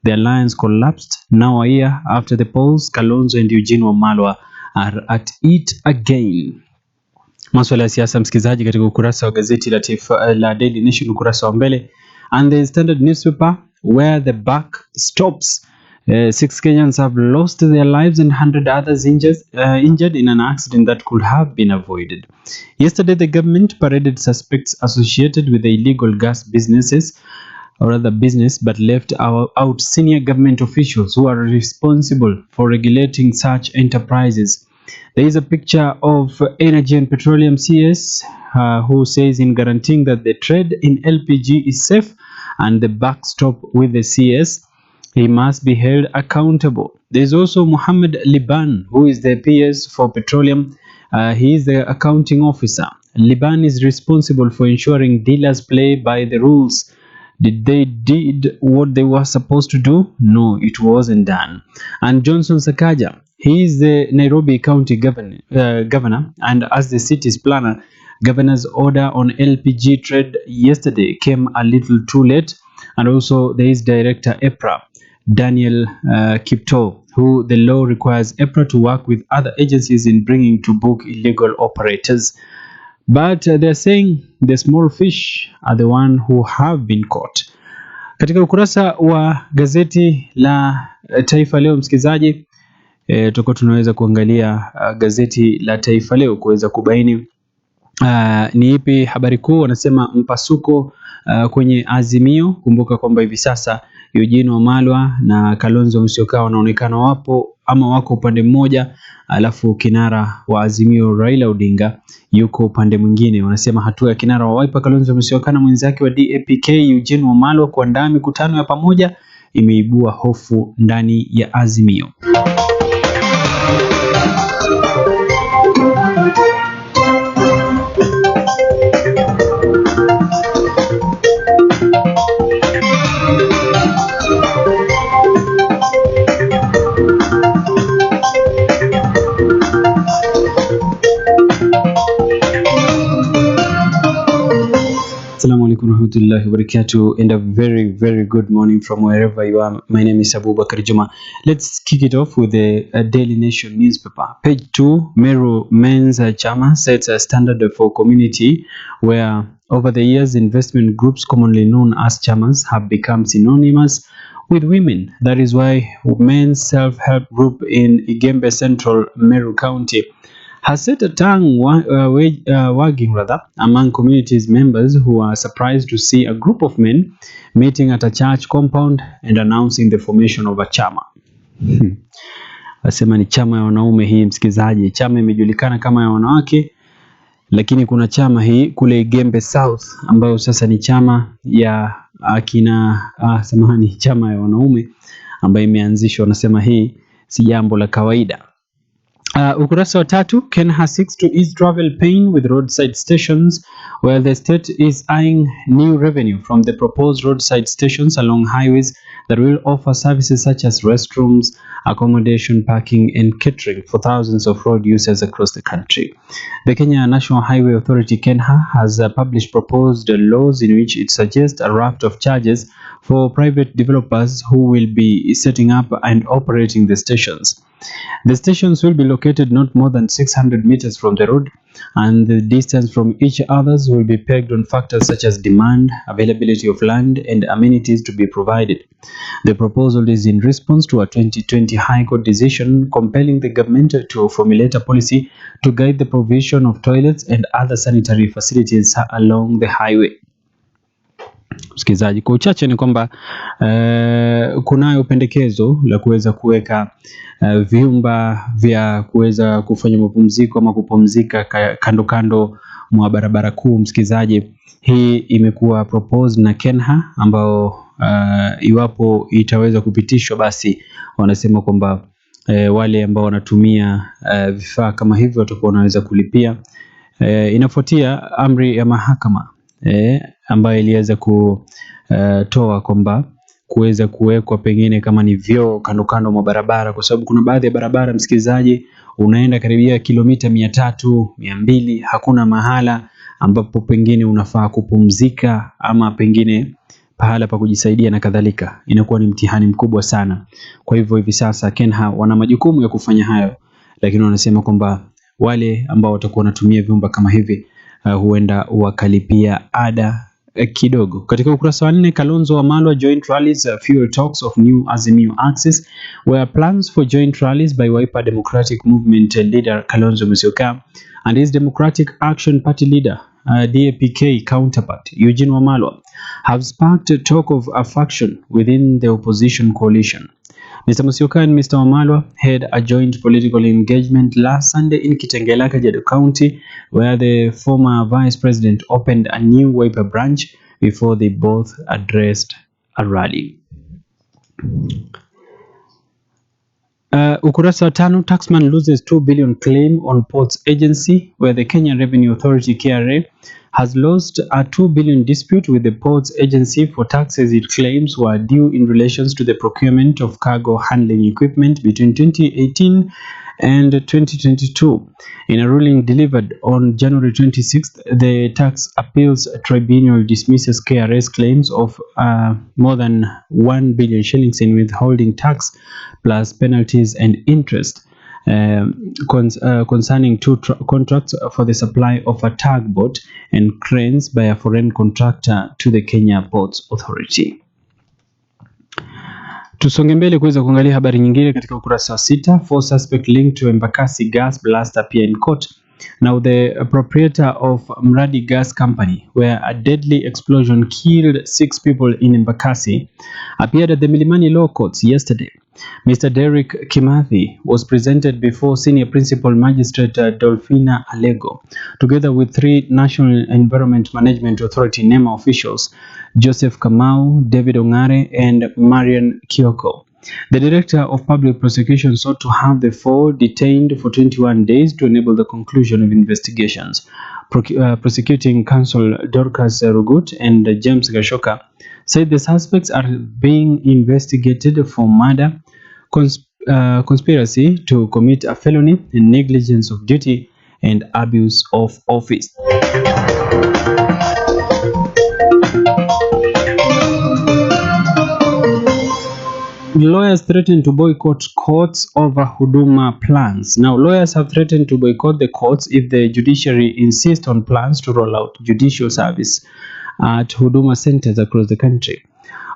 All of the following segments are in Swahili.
The alliance collapsed now a year after the polls. Kalonzo and Eugene Wamalwa are at it again. Masuala ya siasa msikizaji, katika ukurasa wa gazeti la taifa la Daily Nation ukurasa wa mbele, and the Standard newspaper where the buck stops. 6 Kenyans have lost their lives and 100 others injured in an accident that could have been avoided. Yesterday, the government paraded suspects associated with the illegal gas business, but left out senior government officials who are responsible for regulating such enterprises. There is a picture of Energy and Petroleum CS who says in guaranteeing that the trade in LPG is safe and the backstop with the CS, he must be held accountable. There is also Muhammad Liban, who is the PS for petroleum. He is the accounting officer. Liban is responsible for ensuring dealers play by the rules. Did they did what they were supposed to do? No, it wasn't done. And Johnson Sakaja, he is the Nairobi County governor, and as the city's planner, governor's order on LPG trade yesterday came a little too late. And also there is Director EPRA, Daniel Kipto, who the law requires EPRA to work with other agencies in bringing to book illegal operators. But they're saying the small fish are the one who have been caught. Katika ukurasa wa gazeti la Taifa Leo msikizaji, tutakuwa tunaweza kuangalia gazeti la Taifa Leo kuweza kubaini ni ipi habari kuu. Wanasema mpasuko kwenye Azimio. Kumbuka kwamba hivi sasa Eugene Wamalwa na Kalonzo Musyoka wanaonekana wako upande mmoja, alafu kinara wa Azimio Raila Odinga yuko upande mwingine. Wanasema hatua ya kinara wa Wiper Kalonzo Musyoka na mwenzake wa DAP-K Eugene Wamalwa kuandaa mikutano ya pamoja imeibua hofu ndani ya Azimio. Assalamu alaikum warahmatullahi wabarakatuh, and a very, very good morning from wherever you are. My name is Abubakar Juma. Let's kick it off with the Daily Nation newspaper. Page 2, Meru Men's Chama sets a standard for community where over the years investment groups commonly known as chamas have become synonymous with women. That is why Men's Self-Help Group in Igembe Central, Meru County has set a tongue wagging among community's members who are surprised to see a group of men meeting at a church compound and announcing the formation of a chama. Wasema ni chama ya wanaume hii msikizaji. Chama imejulikana kama ya wanawake, lakini kuna chama hii kule Igembe South ambayo sasa ni chama ya chama ya wanaume ambayo imeanzishwa. Wanasema hii si jambo la kawaida. Ukurasa wa 3, Kenya seeks to ease travel pain with roadside stations, where the state is eyeing new revenue from the proposed roadside stations along highways that will offer services such as restrooms, accommodation, parking, and catering for thousands of road users across the country. The Kenya National Highway Authority (KENHA) has published proposed laws in which it suggests a raft of charges for private developers who will be setting up and operating the stations. The stations will be located not more than 600 meters from the road, and the distance from each others will be pegged on factors such as demand, availability of land, and amenities to be provided. The proposal is in response to a 2020 High Court decision compelling the government to formulate a policy to guide the provision of toilets and other sanitary facilities along the highway. Msikizaji, kwa uchache ni kwamba kunayo pendekezo la kuweza kuweka vyumba vya kuweza kufanya mapumziko ama kupumzika kando mwa barabara kuu. Msikizaji, hii imekuwa proposed na KENHA ambao iwapo itaweza kupitishwa, basi wanasema kwamba wale ambao wanatumia vifaa kama hivyo watakuwa wanaweza kulipia. Inafuatia amri ya mahakama ambayo iliweza kutoa kwamba kuweza kuwekwa pengine kama ni vyoo kando mwa barabara, kwa sababu kuna baadhi ya barabara msikilizaji, unaenda karibia kilomita 300, 200, hakuna mahala ambapo pengine unafaa kupumzika ama pengine pahala pa kujisaidia na kadhalika, inakuwa ni mtihani mkubwa sana. Kwa hivyo hivi sasa KENHA wana majukumu ya kufanya hayo, lakini wanasema kwamba wale ambao watakuwa wanatumia vyumba kama hivi huenda wakalipia ada kidogo. Katika ukurasa wa 4, Kalonzo Wamalwa joint rallies fuel talks of new Azimio axis, where plans for joint rallies by Wiper Democratic Movement leader Kalonzo Musyoka and his Democratic Action Party leader DAPK counterpart Eugene Wamalwa have sparked talk of a faction within the opposition coalition. Mr. Musyoka and Mr. Wamalwa had a joint political engagement last Sunday in Kitengela, Kajiado County, where the former vice president opened a new Wiper branch before they both addressed a rally. Ukurasa wa 5, taxman loses 2 billion claim on ports agency, where the Kenya Revenue Authority KRA has lost a 2 billion dispute with the ports agency for taxes it claims were due in relations to the procurement of cargo handling equipment between 2018 and 2022. In a ruling delivered on January 26th, the Tax Appeals Tribunal dismisses KRA's claims of more than 1 billion shillings in withholding tax plus penalties and interest concerning two contracts for the supply of a tugboat and cranes by a foreign contractor to the Kenya Ports Authority. Tusonge mbele kuweza kuangalia habari nyingine katika ukurasa wa 6. 4 suspect linked to Embakasi gas blast appear in court. Now the proprietor of Mradi Gas Company, where a deadly explosion killed 6 people in Embakasi, appeared at the Milimani Law Courts yesterday. Mr. Derek Kimathi was presented before Senior Principal Magistrate Dolphina Alego, together with 3 National Environment Management Authority NEMA officials, Joseph Kamau, David Ongare, and Marian Kioko. The Director of Public Prosecution sought to have the 4 detained for 21 days to enable the conclusion of investigations. Prosecuting Counsel Dorcas Rugut and James Gashoka said the suspects are being investigated for murder, conspiracy to commit a felony, and negligence of duty and abuse of office. Lawyers threaten to boycott courts over Huduma plans. Now, lawyers have threatened to boycott the courts if the judiciary insists on plans to roll out judicial service at Huduma centers across the country.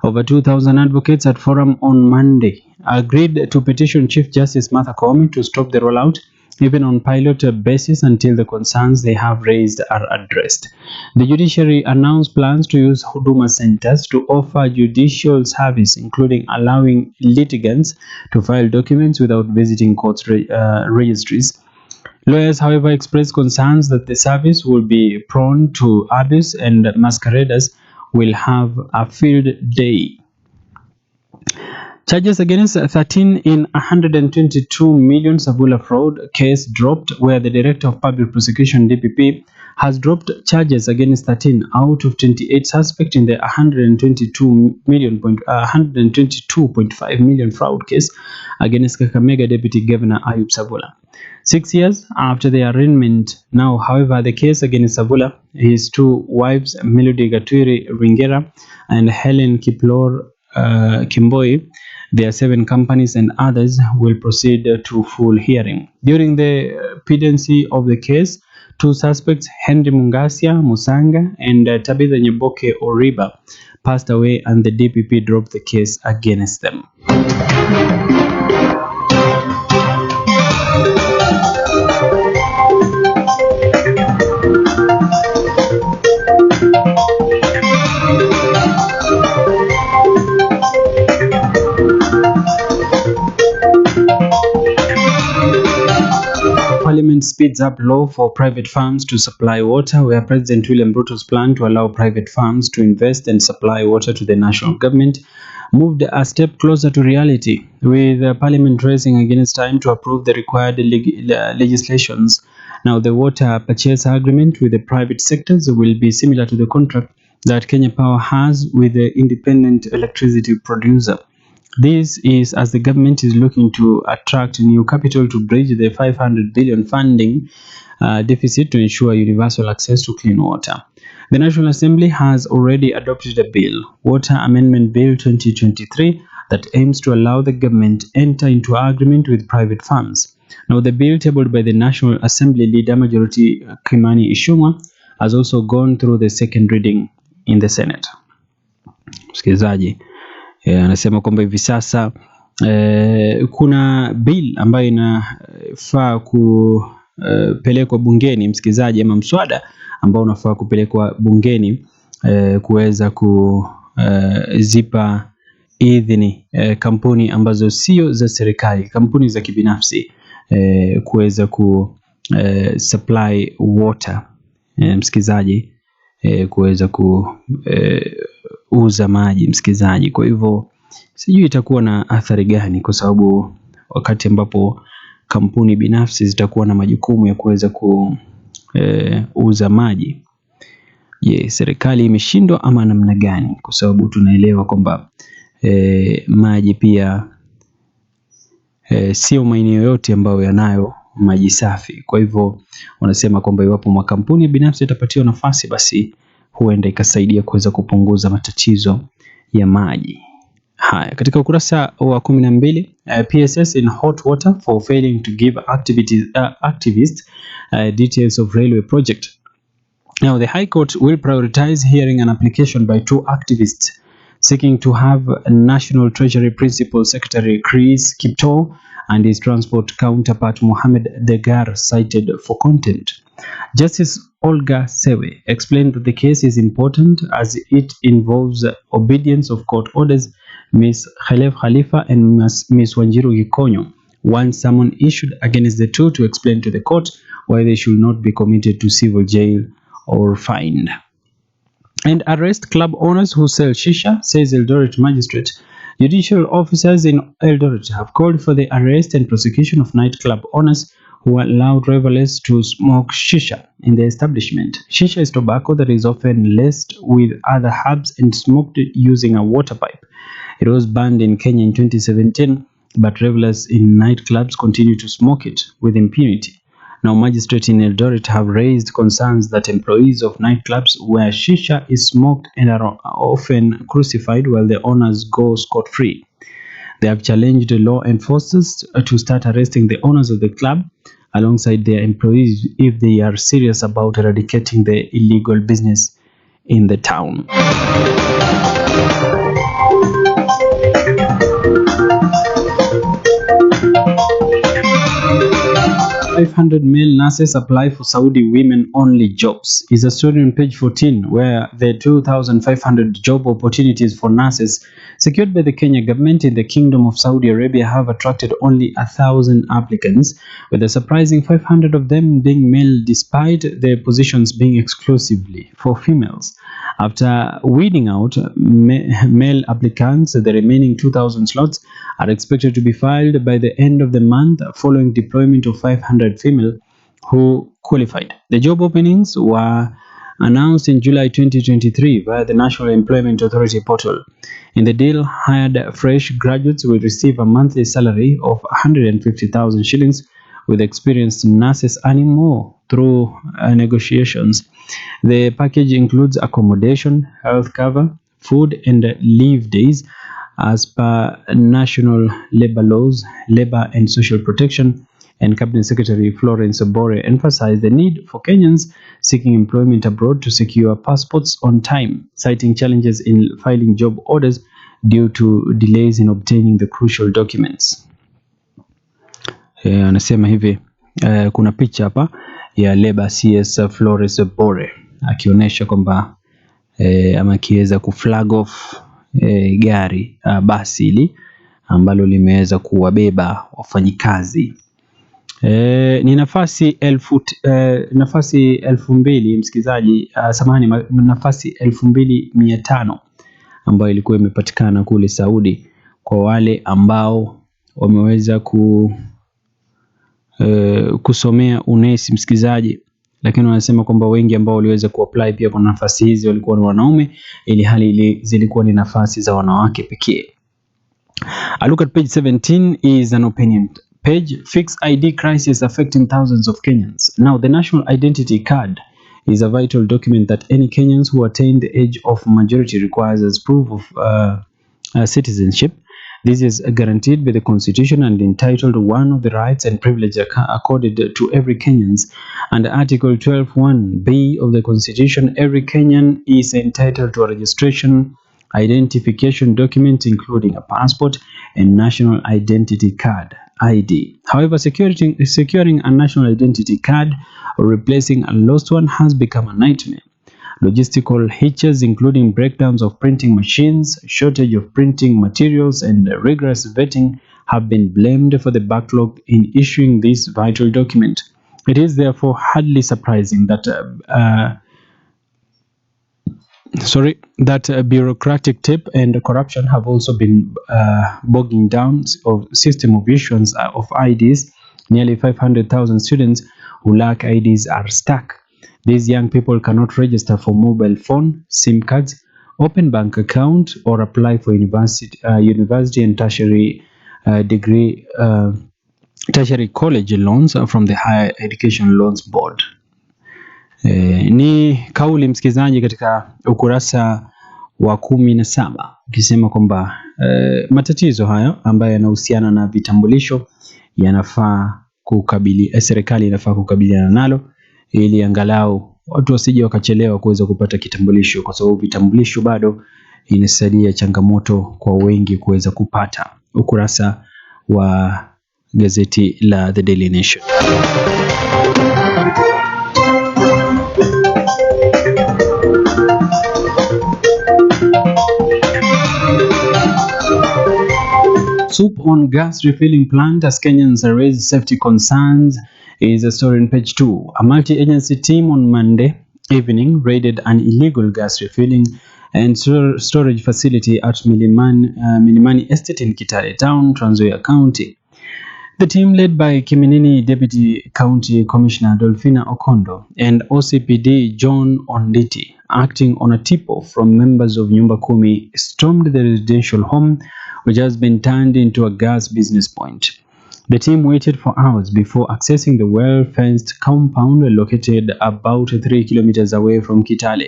Over 2,000 advocates at Forum on Monday agreed to petition Chief Justice Martha Koome to stop the rollout, even on pilot basis, until the concerns they have raised are addressed. The judiciary announced plans to use Huduma centers to offer judicial service, including allowing litigants to file documents without visiting court registries. Lawyers, however, expressed concerns that the service will be prone to abuse and masqueraders will have a field day. Charges against 13 in 122 million Savula fraud case dropped, where the Director of Public Prosecution DPP has dropped charges against 13 out of 28 suspects in the 122.5 million fraud case against Kakamega Deputy Governor Ayub Savula. 6 years after the arraignment now, however, the case against Savula, his 2 wives, Melody Gatwiri Ringera and Helen Kiplor Kimboi, their 7 companies and others, will proceed to full hearing. During the pendency of the case, 2 suspects, Henry Mungasia Musanga and Tabitha Nyeboke Oriba, passed away, and the DPP dropped the case against them. Parliament speeds up law for private farms to supply water, where President William Ruto's plan to allow private farms to invest and supply water to the national government moved a step closer to reality, with Parliament racing against time to approve the required legislations. Now, the water purchase agreement with the private sectors will be similar to the contract that Kenya Power has with the independent electricity producer. This is as the government is looking to attract new capital to bridge the 500 billion funding deficit to ensure universal access to clean water. The National Assembly has already adopted a bill, Water Amendment Bill 2023, that aims to allow the government to enter into agreement with private firms. Now, the bill tabled by the National Assembly leader Majority Kimani Ichung'wah has also gone through the second reading in the Senate. Msikilizaji, anasema kwamba hivi sasa kuna bill ambayo inafaa kupelekwa bungeni, msikilizaji, ama mswada ambao unafaa kupelekwa bungeni kuweza kuzipa idhini kampuni ambazo sio za serikali, kampuni za kibinafsi kuweza supply water, msikilizaji, kuweza kuuza maji, msikilizaji. Kwa hivyo sijui itakuwa na athari gani, kwa sababu wakati ambapo kampuni binafsi zitakuwa na majukumu ya kuweza kuuza maji, je, serikali imeshindwa ama namna gani? Kwa sababu tunaelewa kwamba maji pia sio maeneo yote ambayo yanayo maji safi. Kwa hivyo wanasema kwamba iwapo makampuni binafsi yatapatiwa nafasi, basi huenda ikasaidia kuweza kupunguza matatizo ya maji. Haya, katika ukurasa wa 12, PSS in hot water for failing to give activists details of railway project. Now, the High Court will prioritize hearing an application by two activists seeking to have National Treasury Principal Secretary Chris Kiptoo and his transport counterpart Mohamed Degar cited for contempt. Justice Olga Sewe explained that the case is important as it involves obedience of court orders. Ms. Khalef Khalifa and Ms. Wanjiru Gikonyo one summon issued against the two to explain to the court why they should not be committed to civil jail or fined. And arrest club owners who sell shisha, says Eldoret magistrate. Judicial officers in Eldoret have called for the arrest and prosecution of nightclub owners who allowed revelers to smoke shisha in the establishment. Shisha is tobacco that is often laced with other herbs and smoked using a water pipe. It was banned in Kenya in 2017, but revelers in nightclubs continue to smoke it with impunity. Now, magistrates in Eldoret have raised concerns that employees of nightclubs where shisha is smoked and are often crucified while the owners go scot-free. They have challenged the law enforcers to start arresting the owners of the club alongside their employees if they are serious about eradicating the illegal business in the town. 500 male nurses apply for Saudi women-only jobs is a story on page 14, where the 2,500 job opportunities for nurses secured by the Kenya government in the Kingdom of Saudi Arabia have attracted only 1,000 applicants, with a surprising 500 of them being male, despite the positions being exclusively for females. After weeding out male applicants, the remaining 2,000 slots are expected to be filed by the end of the month, following deployment of 500 female who qualified. The job openings were announced in July 2023 via the National Employment Authority portal. In the deal, hired fresh graduates will receive a monthly salary of 150,000 shillings, with experienced nurses earning more through negotiations. The package includes accommodation, health cover, food and leave days as per national labor laws, labor and social protection. And Cabinet Secretary Florence Obore emphasized the need for Kenyans seeking employment abroad to secure passports on time, citing challenges in filing job orders due to delays in obtaining the crucial documents. Anasema hivi, kuna picha hapa ya Labor CS Florence Obore akionyesha kwamba ama akiweza kuflag off gari basi hili ambalo limeweza kuwabeba wafanyikazi. Ni nafasi 2,000 msikizaji, samahani, nafasi 2,500 ambayo ilikuwa imepatikana kule Saudi kwa wale ambao wameweza kusomea unesi, msikizaji. Lakini wanasema kwamba wengi ambao waliweza kuapply pia kwa nafasi hizi walikuwa ni wanaume, ili hali zilikuwa ni nafasi za wanawake pekee. A look at page 17 is an opinion page. Fixed ID crisis affecting thousands of Kenyans. Now, the national identity card is a vital document that any Kenyans who attain the age of majority requires as proof of citizenship. This is guaranteed by the Constitution and entitled one of the rights and privileges accorded to every Kenyan. Under Article 12(1)(b) of the Constitution, every Kenyan is entitled to a registration identification document including a passport and national identity card (ID). However, securing a national identity card or replacing a lost one has become a nightmare. Logistical hitches, including breakdowns of printing machines, shortage of printing materials, and rigorous vetting, have been blamed for the backlog in issuing this vital document. It is therefore hardly surprising that bureaucratic tape and corruption have also been bogging down of system of issuance of IDs. Nearly 500,000 students who lack IDs are stuck. These young people cannot register for mobile phone, SIM cards, open bank account, or apply for university and tertiary college loans from the Higher Education Loans Board. Ni kauli msikizaji katika ukurasa wa 17 ukisema kwamba matatizo hayo ambayo yanahusiana na vitambulisho yanafaa serikali inafaa kukabiliana nalo ili angalau watu wasije wakachelewa kuweza kupata kitambulisho, kwa sababu vitambulisho bado inasalia changamoto kwa wengi kuweza kupata. Ukurasa wa gazeti la The Daily Nation. Soup on gas refilling plant as Kenyans raise safety concerns is a story on page 2. A multi-agency team on Monday evening raided an illegal gas refilling and storage facility at Milimani Estate in Kitale Town, Trans Nzoia County. The team, led by Kiminini Deputy County Commissioner Dolphina Okondo and OCPD John Onditi, acting on a tip-off from members of Nyumba Kumi, stormed the residential home, which has been turned into a gas business point. The team waited for hours before accessing the well-fenced compound located about 3 kilometers away from Kitale.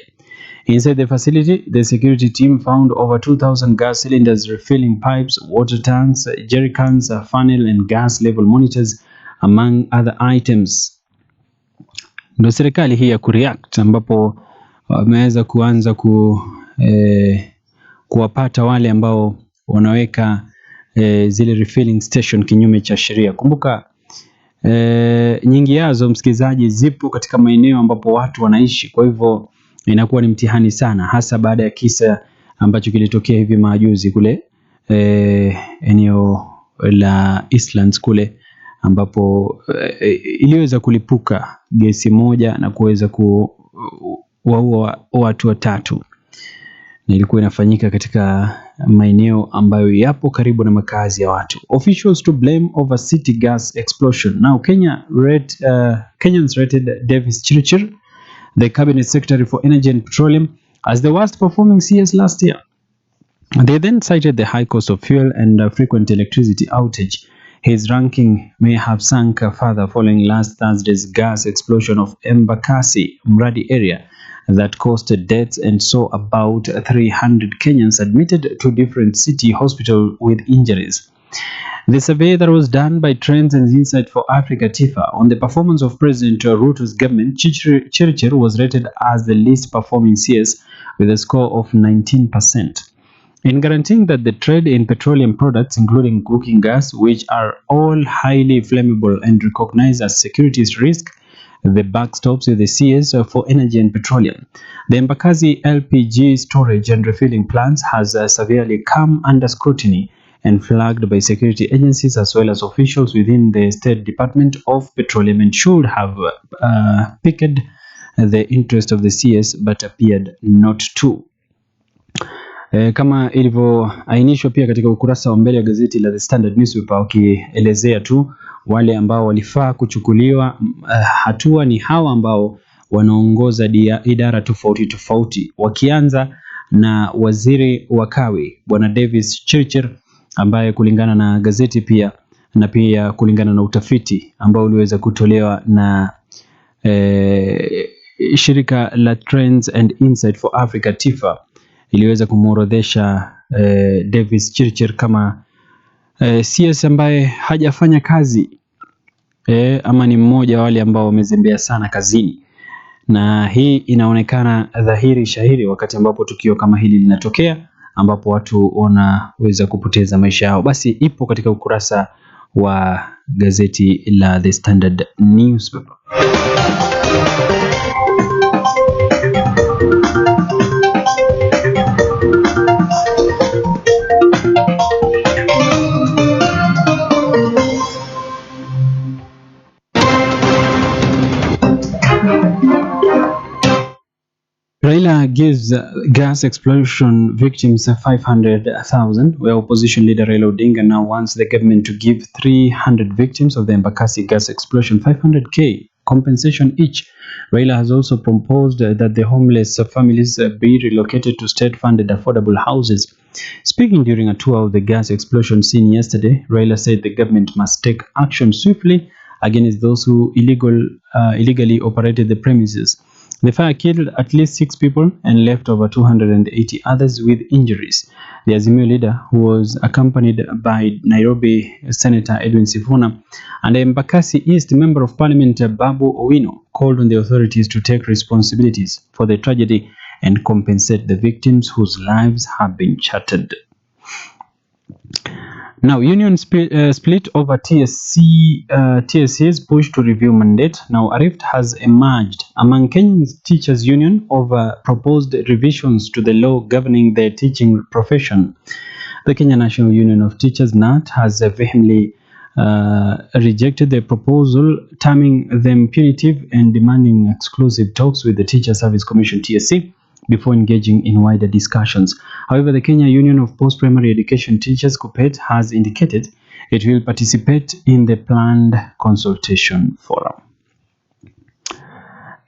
Inside the facility, the security team found over 2,000 gas cylinders, refilling pipes, water tanks, jerrycans, a funnel, and gas level monitors, among other items. Ndio serikali hii ya kureact, ambapo wameweza kuanza kuwapata wale ambao wanaweka zile refilling station kinyume cha sheria. Kumbuka nyingi yazo msikizaji zipo katika maeneo ambapo watu wanaishi, kwa hivyo inakuwa ni mtihani sana, hasa baada ya kisa ambacho kilitokea hivi majuzi kule eneo la Eastlands kule, ambapo iliweza kulipuka gesi moja na kuweza kuwaua watu 3, na ilikuwa inafanyika katika maeneo ambayo yapo karibu na makazi ya watu. Officials to blame over city gas explosion. Now Kenyans rated Davis Chirchir, the Cabinet Secretary for Energy and Petroleum, as the worst performing CS last year. They then cited the high cost of fuel and frequent electricity outage. His ranking may have sunk further following last Thursday's gas explosion of Embakasi, Mradi area that caused deaths and saw about 300 Kenyans admitted to different city hospitals with injuries. The survey that was done by Trends and Insight for Africa (TIFA) on the performance of President Ruto's government, Chirchir was rated as the least performing CS with a score of 19%. In guaranteeing that the trade in petroleum products, including cooking gas, which are all highly flammable and recognized as securities risk, the buck stops with the CS for Energy and Petroleum. The Embakasi LPG storage and refilling plants has severely come under scrutiny and flagged by security agencies as well as officials within the State Department of Petroleum, and should have piqued the interest of the CS but appeared not to. Kama ilivyoainishwa pia katika ukurasa wa mbele wa gazeti la The Standard Newspaper, wakielezea tu wale ambao walifaa kuchukuliwa hatua ni hawa ambao wanaongoza idara tofauti, wakianza na waziri wa kawi Bwana Davis Chirchir, ambaye kulingana na gazeti pia na pia kulingana na utafiti ambao uliweza kutolewa na shirika la Trends and Insight for Africa TIFA iliweza kumuorodhesha Davis Chirchir kama CS ambaye hajafanya kazi ama ni mmoja wa wale ambao wamezembea sana kazini, na hii inaonekana dhahiri shahiri wakati ambapo tukio kama hili linatokea, ambapo watu wanaweza kupoteza maisha yao. Basi ipo katika ukurasa wa gazeti la The Standard Newspaper. Raila gives gas explosion victims 500,000, where opposition leader Raila Odinga now wants the government to give 300 victims of the Embakasi gas explosion 500k compensation each. Raila has also proposed that the homeless families be relocated to state-funded affordable houses. Speaking during a tour of the gas explosion scene yesterday, Raila said the government must take action swiftly against those who illegally operated the premises. The fire killed at least 6 people and left over 280 others with injuries. The Azimio leader, who was accompanied by Nairobi Senator Edwin Sifuna and Embakasi East Member of Parliament Babu Owino, called on the authorities to take responsibilities for the tragedy and compensate the victims whose lives have been shattered. Now, union split over TSC's push to review mandate. Now, a rift has emerged among Kenya's teachers' union over proposed revisions to the law governing the teaching profession. The Kenya National Union of Teachers, NAT, has vehemently rejected the proposal, terming them punitive and demanding exclusive talks with the Teacher Service Commission, TSC, before engaging in wider discussions. However, the Kenya Union of Post-Primary Education Teachers, KUPPET, has indicated it will participate in the planned consultation forum.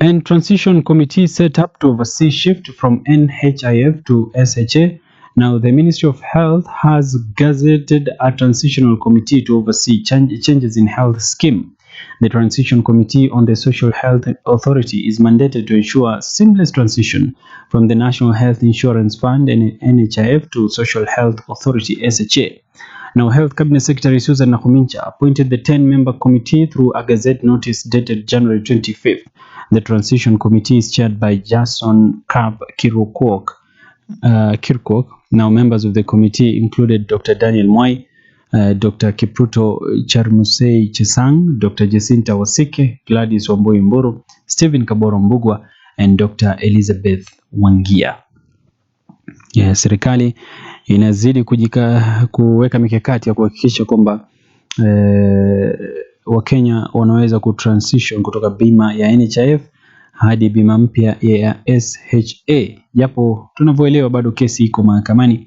And transition committee set up to oversee shift from NHIF to SHA. Now, the Ministry of Health has gazetted a transitional committee to oversee changes in health scheme. The Transition Committee on the Social Health Authority is mandated to ensure seamless transition from the National Health Insurance Fund and NHIF to Social Health Authority SHA. Now, Health Cabinet Secretary Susan Nakhumicha appointed the 10-member committee through a Gazette notice dated January 25th. The Transition Committee is chaired by Jason Kapp Kirkwook. Now, members of the committee included Dr. Daniel Mwai, Dr. Kipruto Charmusei Chesang, Dr. Jacinta Wasike, Gladys Wambui Mburu, Stephen Kaboro Mbugwa, and Dr. Elizabeth Wangia. Serikali inazidi kuweka mikakati ya kuhakikisha kwamba Wakenya wanaweza kutransition kutoka bima ya NHIF hadi bima mpya ya SHA. Japo tunavyoelewa bado kesi iko mahakamani.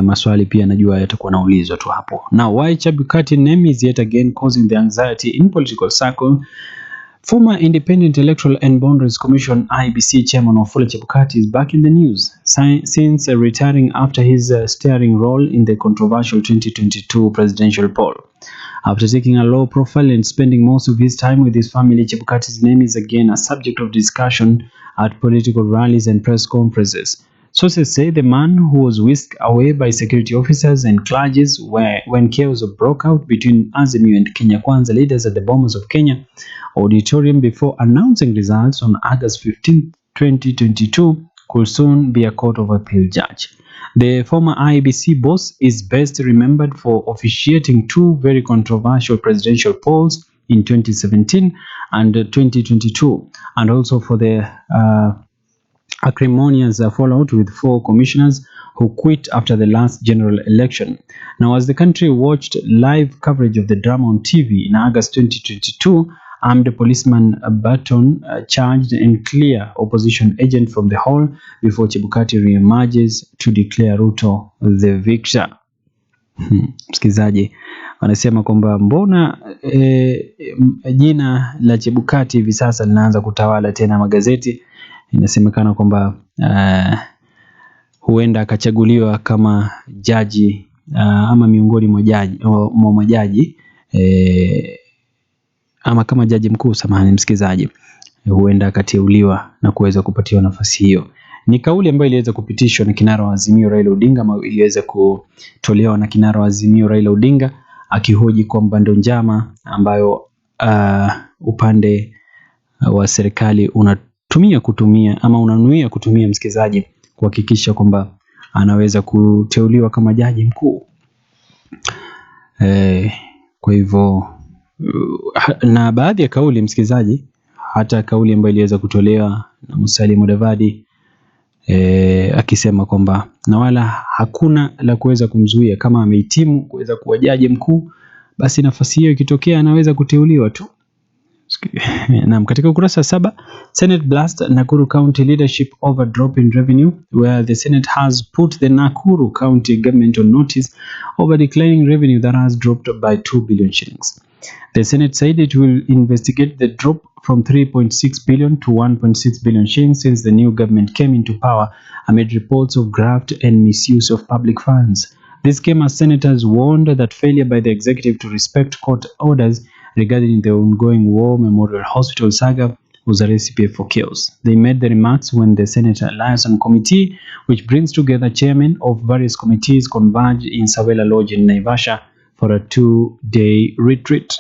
Maswali pia najua yatakuwa naulizwa tu hapo. Now, why Chebukati name is yet again causing the anxiety in political circle. Former Independent Electoral and Boundaries Commission IEBC Chairman Wafula Chebukati is back in the news since retiring after his steering role in the controversial 2022 presidential poll. After taking a low profile and spending most of his time with his family, Chebukati's name is again a subject of discussion at political rallies and press conferences. Sources say the man, who was whisked away by security officers and clergies when chaos broke out between Azimio and Kenya Kwanza leaders at the Bomas of Kenya auditorium before announcing results on August 15, 2022, could soon be a Court of Appeal judge. The former IEBC boss is best remembered for officiating two very controversial presidential polls in 2017 and 2022, and also for the acrimonious fallout with 4 commissioners who quit after the last general election. Now, as the country watched live coverage of the drama on TV in August 2022, armed policeman Baton charged and clear opposition agent from the hall before Chebukati reemerges to declare Ruto the victor. Msikizaji, wanasema kwamba mbona jina la Chebukati hivi sasa linaanza kutawala tena magazeti. Inasemekana kwamba huenda akachaguliwa kama jaji ama miongoni mwa majaji ama kama jaji mkuu, samahani msikizaji. huenda akateuliwa na kuweza kupatiwa nafasi hiyo. Ni kauli ambayo iliweza kupitishwa na kinara wa Azimio Raila Odinga, ama iliweza kutolewa na kinara wa Azimio Raila Odinga, akihoji kwamba ndio njama ambayo upande wa serikali unanuia kutumia msikizaji, kuhakikisha kwamba anaweza kuteuliwa kama jaji mkuu. Kwa hivyo na baadhi ya kauli, msikizaji, hata kauli ambayo iliweza kutolewa na Musalia Mudavadi akisema kwamba na wala hakuna la kuweza kumzuia, kama amehitimu kuweza kuwa jaji mkuu, basi nafasi hiyo ikitokea anaweza kuteuliwa tu. Naam, katika ukurasa 7, Senate blast Nakuru County leadership over drop in revenue, where the Senate has put the Nakuru County government on notice over declining revenue that has dropped by 2 billion shillings. The Senate said it will investigate the drop from 3.6 billion to 1.6 billion shillings since the new government came into power amid reports of graft and misuse of public funds. This came as senators warned that failure by the executive to respect court orders regarding the ongoing War Memorial Hospital saga was a recipe for chaos. They made the remarks when the Senate Liaison Committee, which brings together chairmen of various committees, converged in Sawela Lodge in Naivasha for a 2-day retreat.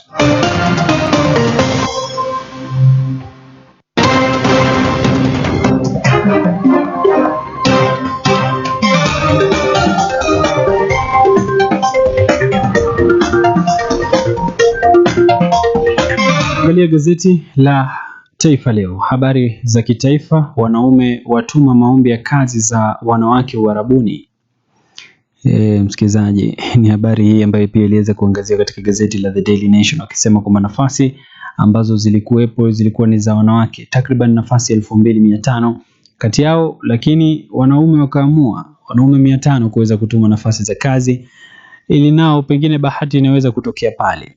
Angalia gazeti la Taifa Leo, habari za kitaifa. Wanaume watuma maombi ya kazi za wanawake Uarabuni. Msikilizaji, ni habari hii ambayo pia iliweza kuangazia katika gazeti la The Daily Nation, wakisema kwamba nafasi ambazo zilikuwa ni za wanawake, takriban nafasi 2500 kati yao, lakini wanaume wakaamua, wanaume 500 kuweza kutuma nafasi za kazi, ili nao pengine bahati inaweza kutokea pale.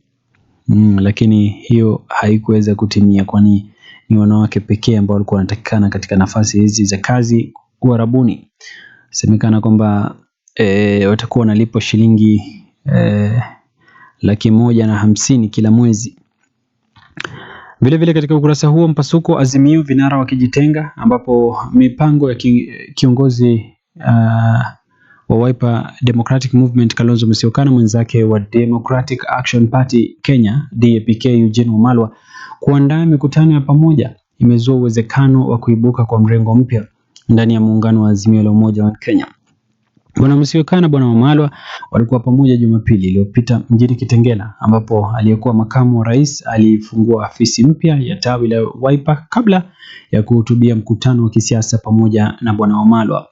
Lakini hiyo haikuweza kutimia, kwani ni wanawake pekee ambao walikuwa wanatakikana katika nafasi hizi za kazi Uarabuni. Semekana kwamba watakuwa wanalipwa shilingi 150,000 kila mwezi. Vile vile katika ukurasa huo, mpasuko Azimio, vinara wakijitenga, ambapo mipango ya kiongozi wa Wiper Democratic Movement Kalonzo Musyoka na mwenzake wa Democratic Action Party Kenya DAP-K Eugene Wamalwa kuandaa mikutano ya pamoja imezua uwezekano wa kuibuka kwa mrengo mpya ndani ya muungano wa Azimio la Umoja wa Kenya. Bwana Musyoka na Bwana Wamalwa walikuwa pamoja Jumapili iliyopita mjini Kitengela, ambapo aliyekuwa makamu wa rais alifungua afisi mpya ya tawi la Wiper kabla ya kuhutubia mkutano wa kisiasa pamoja na Bwana Wamalwa.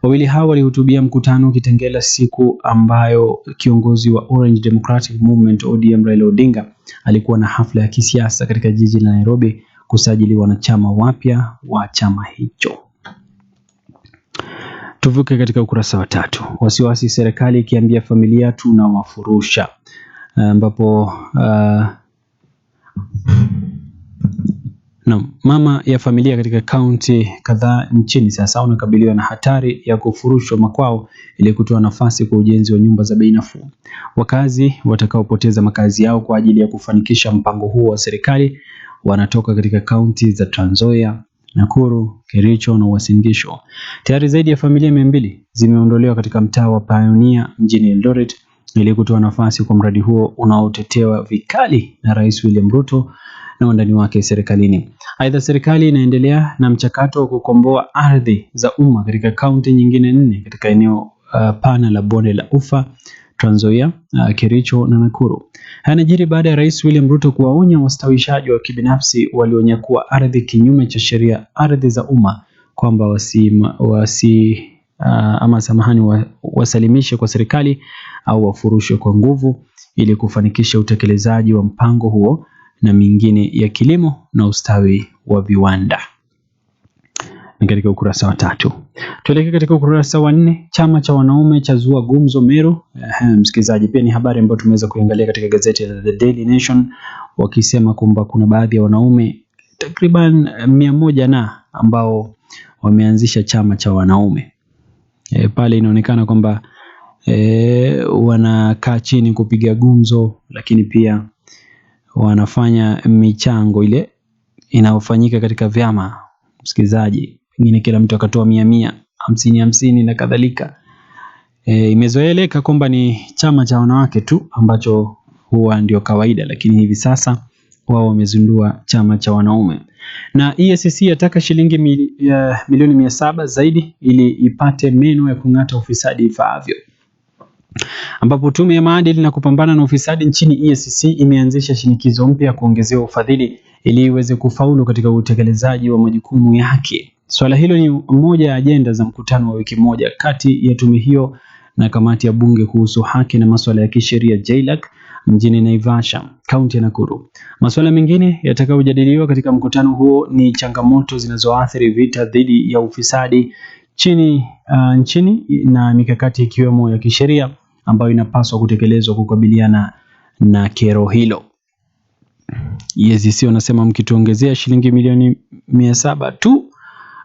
Wawili hao walihutubia mkutano Kitengela siku ambayo kiongozi wa Orange Democratic Movement ODM Raila Odinga alikuwa na hafla ya kisiasa katika jiji la Nairobi kusajili wanachama wapya wa chama hicho. Tuvuke katika ukurasa wa 3. Wasiwasi serikali ikiambia familia tunawafurusha, ambapo mama ya familia katika kaunti kadhaa nchini sasa wanakabiliwa na hatari ya kufurushwa makwao ili kutoa nafasi kwa ujenzi wa nyumba za bei nafuu. Wakazi watakaopoteza makazi yao kwa ajili ya kufanikisha mpango huo wa serikali wanatoka katika kaunti za Trans Nzoia, Nakuru, Kericho na Uasin Gishu. Tayari zaidi ya familia 200 zimeondolewa katika mtaa wa Pioneer mjini Eldoret ili kutoa nafasi kwa mradi huo unaotetewa vikali na Rais William Ruto na wandani wake serikalini. Aidha, serikali inaendelea na mchakato wa kukomboa ardhi za umma katika kaunti nyingine 4 katika eneo pana la Bonde la Ufa, Trans Nzoia, Kericho na Nakuru. Yanajiri baada ya Rais William Ruto kuwaonya wastawishaji wa kibinafsi walionyakua ardhi kinyume cha sheria ardhi za umma kwamba wasalimishe kwa serikali au wafurushwe kwa nguvu ili kufanikisha utekelezaji wa mpango huo na mingine ya kilimo na ustawi wa viwanda. Ni katika ukurasa wa 3. Tuelekee katika ukurasa wa 4. Chama cha wanaume cha zua gumzo Meru. Msikilizaji, pia ni habari ambayo tumeweza kuangalia katika gazeti la The Daily Nation, wakisema kwamba kuna baadhi ya wanaume takriban 100 na ambao wameanzisha chama cha wanaume. Pale inaonekana kwamba wanakaa chini kupiga gumzo, lakini pia wanafanya michango ile inayofanyika katika vyama, msikilizaji, pengine kila mtu akatoa 100, 50 na kadhalika. Imezoeleka kwamba ni chama cha wanawake tu ambacho huwa ndio kawaida, lakini hivi sasa wao wamezindua chama cha wanaume. Na EACC yataka shilingi milioni 700 zaidi ili ipate meno ya kung'ata ufisadi ifaavyo. Ambapo tume ya maadili na kupambana na ufisadi nchini EACC imeanzisha shinikizo mpya kuongezewa ufadhili ili iweze kufaulu katika utekelezaji wa majukumu yake. Swala hilo ni moja ya ajenda za mkutano wa wiki moja kati ya tume hiyo na kamati ya bunge kuhusu haki na masuala ya kisheria JLAC mjini Naivasha, kaunti ya Nakuru. Masuala mengine yatakayojadiliwa katika mkutano huo ni changamoto zinazoathiri vita dhidi ya ufisadi nchini na mikakati ikiwemo ya kisheria ambayo inapaswa kutekelezwa kukabiliana na kero hilo. EACC wanasema mkituongezea shilingi milioni 700 tu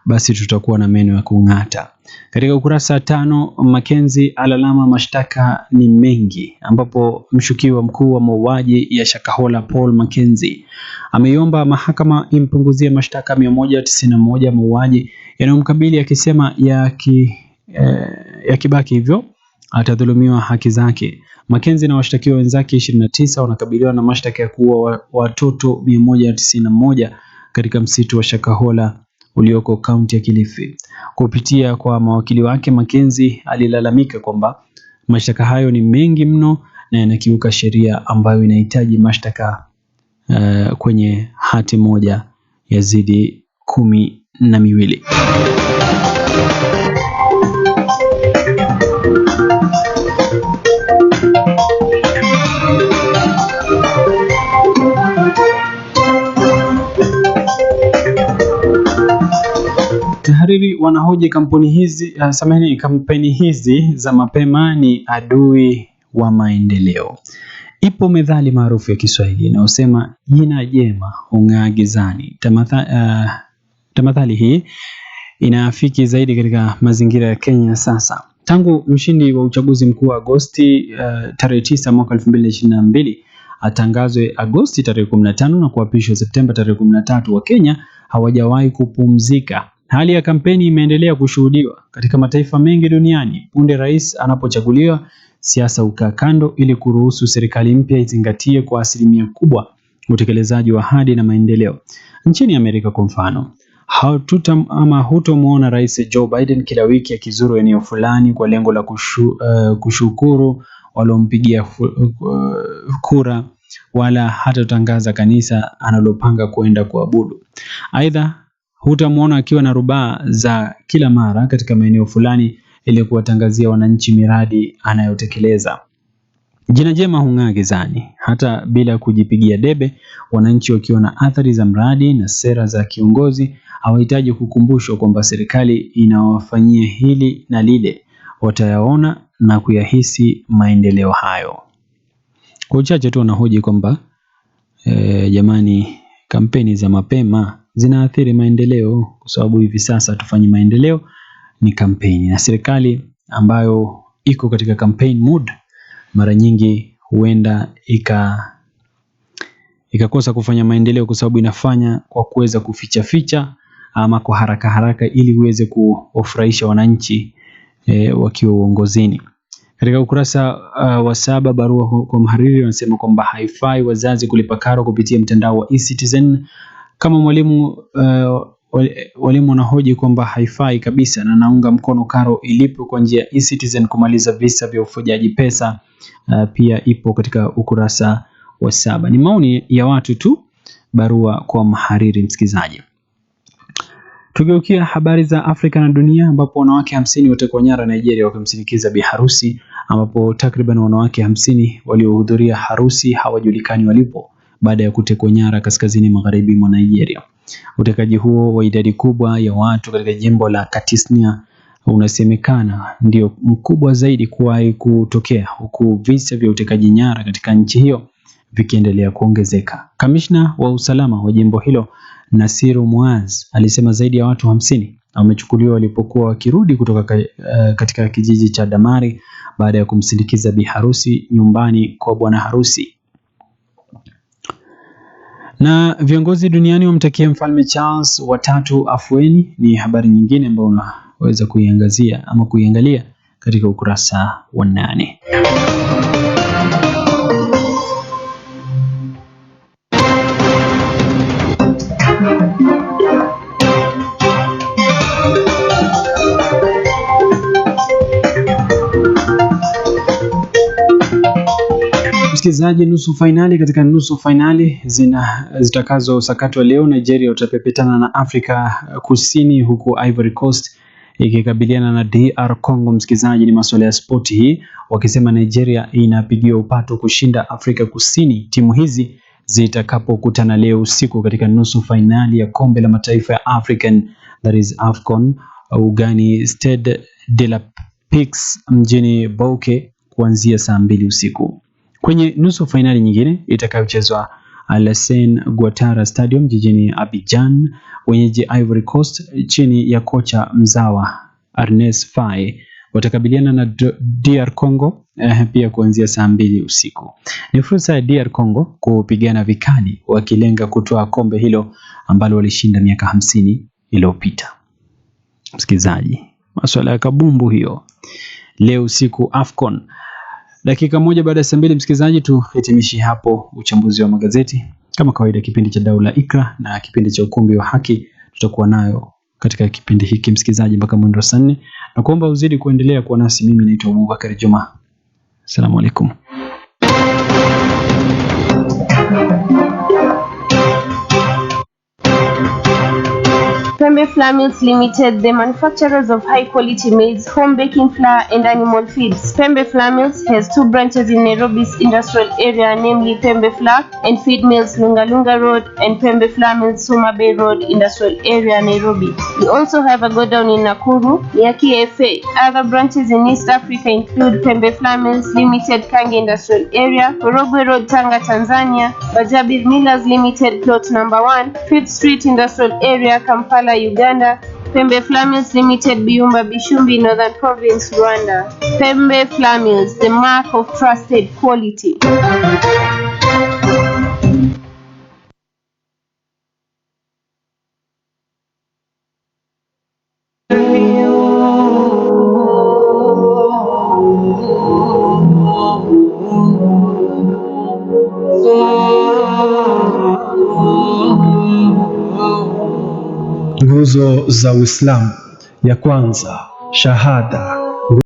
basi tutakuwa na meno ya kung'ata. Katika ukurasa 5, Mackenzie alalama mashtaka ni mengi, ambapo mshukiwa mkuu wa mauaji ya Shakahola Paul Mackenzie ameiomba mahakama impunguzie mashtaka 191 mauaji yanayomkabili, akisema yakibaki hivyo atadhulumiwa haki zake. Mackenzie na washtakiwa wenzake 29 wanakabiliwa na mashtaka ya kuua watoto 191 katika msitu wa Shakahola ulioko kaunti ya Kilifi. Kupitia kwa mawakili wake, Mackenzie alilalamika kwamba mashtaka hayo ni mengi mno na yanakiuka sheria ambayo inahitaji mashtaka kwenye hati moja yazidi 12. Tahariri wanahoji kampeni hizi za mapema ni adui wa maendeleo. Ipo methali maarufu ya Kiswahili inayosema jina jema hung'aa gizani. Tamathali hii inaafiki zaidi katika mazingira ya Kenya sasa. Tangu mshindi wa uchaguzi mkuu wa Agosti tarehe 9 mwaka 2022 atangazwe Agosti tarehe 15 na kuapishwa Septemba tarehe 13, wa Kenya hawajawahi kupumzika. Hali ya kampeni imeendelea kushuhudiwa katika mataifa mengi duniani. Punde rais anapochaguliwa, siasa hukaa kando ili kuruhusu serikali mpya izingatie kwa asilimia kubwa utekelezaji wa ahadi na maendeleo. Nchini Amerika kwa mfano, hutomwona Rais Joe Biden kila wiki akizuru eneo fulani kwa lengo la kushukuru waliompigia kura, wala hatatangaza kanisa analopanga kuenda kuabudu. Aidha, hutamwona akiwa na rubaa za kila mara katika maeneo fulani ili kuwatangazia wananchi miradi anayotekeleza. Jina jema hung'aa gizani hata bila kujipigia debe. Wananchi wakiona athari za mradi na sera za kiongozi hawahitaji kukumbushwa kwamba serikali inawafanyia hili na lile. Watayaona na kuyahisi maendeleo hayo. Kwa uchache tu wanahoji kwamba jamani, kampeni za mapema zinaathiri maendeleo, kwa sababu hivi sasa tufanyi maendeleo ni kampeni, na serikali ambayo iko katika campaign mood mara nyingi huenda ikakosa kufanya maendeleo kwa sababu inafanya kwa kuweza kuficha ama kwa haraka ili uweze kuwafurahisha wananchi wakiwa uongozini. Katika ukurasa wa 7, barua kwa mhariri wanasema kwamba haifai wazazi kulipa karo kupitia mtandao wa eCitizen. Kama walimu wanahoji kwamba haifai kabisa, na naunga mkono karo ilipo kwa njia ya eCitizen kumaliza visa vya ufujaji pesa. Pia ipo katika ukurasa wa 7. Ni maoni ya watu tu, barua kwa mhariri, msikizaji. Tugeukia habari za Afrika na dunia, ambapo wanawake 50 watekwa nyara Nigeria wakimsindikiza bi harusi, ambapo takriban wanawake 50 waliohudhuria harusi hawajulikani walipo baada ya kutekwa nyara kaskazini magharibi mwa Nigeria. Utekaji huo wa idadi kubwa ya watu katika jimbo la Katsina unasemekana ndio mkubwa zaidi kuwahi kutokea, huku visa vya utekaji nyara katika nchi hiyo vikiendelea kuongezeka. Kamishna wa usalama wa jimbo hilo Nasiru Muaz alisema zaidi ya watu 50 wamechukuliwa walipokuwa wakirudi kutoka katika kijiji cha Damari baada ya kumsindikiza bi harusi nyumbani kwa bwana harusi. Na viongozi duniani wamtakia Mfalme Charles wa tatu afueni, ni habari nyingine ambayo unaweza kuiangazia ama kuiangalia katika ukurasa wa 8. Msikilizaji, nusu fainali. Katika nusu fainali zitakazosakatwa leo, Nigeria utapepetana na Afrika Kusini, huku Ivory Coast ikikabiliana na DR Congo. Msikilizaji, ni masuala ya spoti hii, wakisema Nigeria inapigiwa upato kushinda Afrika Kusini timu hizi zitakapokutana leo usiku katika nusu fainali ya kombe la mataifa ya African, that is AFCON, ugani Stade de la Paix mjini Bouake kuanzia saa 2 usiku. Kwenye nusu fainali nyingine itakayochezwa Alassane Ouattara Stadium jijini Abidjan, wenyeji Ivory Coast chini ya kocha mzawa Ernest Faye watakabiliana na DR Congo pia kuanzia saa 2 usiku. Ni fursa ya DR Congo kupigana vikali wakilenga kutoa kombe hilo ambalo walishinda miaka 50 iliyopita. Msikilizaji, masuala ya kabumbu hiyo leo usiku AFCON. Dakika moja baada ya saa 2, msikilizaji, tuhitimishi hapo uchambuzi wa magazeti. Kama kawaida, kipindi cha Daula Ikra na kipindi cha Ukumbi wa Haki tutakuwa nayo katika kipindi hiki, msikilizaji, mpaka mwendo saa 4, na kuomba uzidi kuendelea kuwa nasi. Mimi naitwa Abubakar Juma. Asalamu alaykum. Pembe Flour Mills Limited, the manufacturers of high-quality maize, home baking flour, and animal feeds. Pembe Flour Mills has 2 branches in Nairobi's industrial area, namely Pembe Flour and Feed Mills, Lungalunga Road, and Pembe Flour Mills, Suma Bay Road, industrial area, Nairobi. We also have a godown in Nakuru, near KFA. Other branches in East Africa include Pembe Flour Mills Limited, Kange Industrial Area, Korogwe Road, Tanga, Tanzania, Bajabir Millers Limited, Plot Number 1, Fifth Street Industrial Area, Kampala, Uganda, Pembe Flour Mills Limited, Byumba Bishumbi, Northern Province, Rwanda. Pembe Flour Mills, the mark of trusted quality. Nguzo za Uislamu. Ya kwanza, shahada.